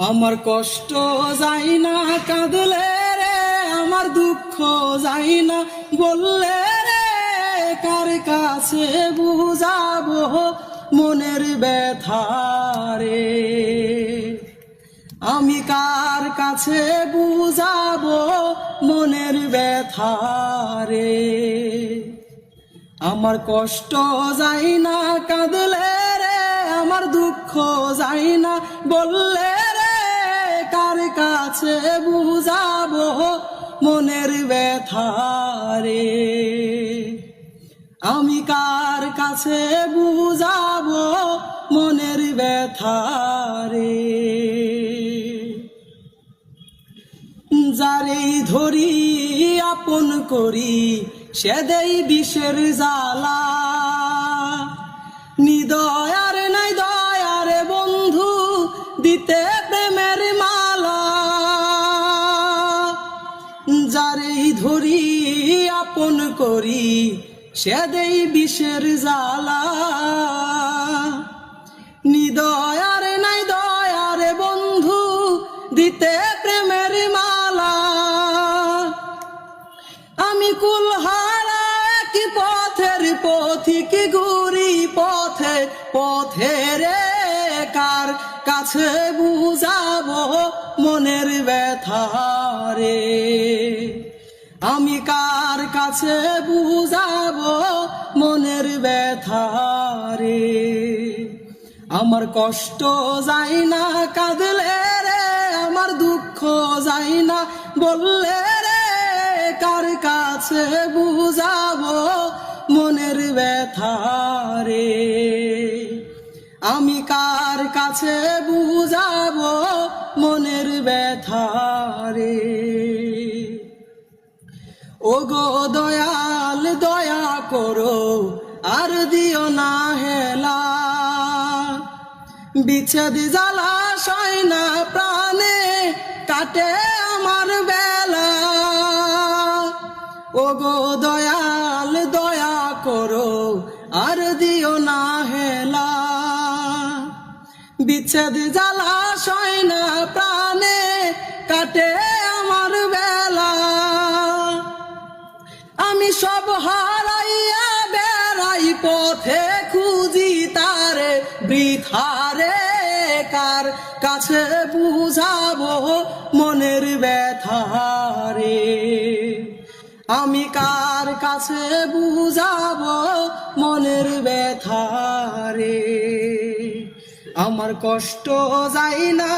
আমার কষ্ট যাই না কাঁদলে রে, আমার দুঃখ যাই না বললে রে, কার কাছে বুঝাবো মনের ব্যথা রে। আমি কার কাছে বুঝাবো মনের ব্যথা রে। আমার কষ্ট যাই না কাঁদলে রে, আমার দুঃখ যাই না বললে রে, কার কাছে বুঝাবো মনের ব্যথা রে। আমি কার কাছে বুঝাবো মনের ব্যথা রে। যারেই ধরি আপন করি সে দেই বিষের জ্বালা, নিদয়ার নাই দয়ার বন্ধু দিতে প্রেমের মালা। যারেই ধরি আপন করি সে দেই বিষের জ্বালা, নিদয়ার নাই দয়ার বন্ধু দিতে প্রেমের মালা। আমি কুলহারা কি পথের পথিক ঘুরি পথে পথে রে, কার কাছে বুঝাবো মনের ব্যথা রে। আমি কার কাছে বুঝাবো মনের ব্যথা রে। আমার কষ্ট যাই না কাঁদলে রে, আমার দুঃখ যাই না বললে রে, কার কাছে বুঝাবো মনের ব্যথা রে। আমি কার কাছে বুঝাবো মনের ব্যথা রে। ওগো দয়াল দয়া করো আর দিও না হেলা, বিচ্ছেদ জ্বালা সয় না প্রাণে কাটে আমার বেলা। ওগো দয়াল দয়া করো আর দিও না হেলা, বিচ্ছেদ জ্বালা সয় না প্রাণে কাটে আমার বেলা। আমি সব হারাইয়া বেড়াই পথে খুঁজি তারে বৃথারে, কার কাছে বুঝাবো মনের ব্যথা রে। আমি কার কাছে বুঝাবো মনের ব্যথা রে। আমার কষ্ট যাই না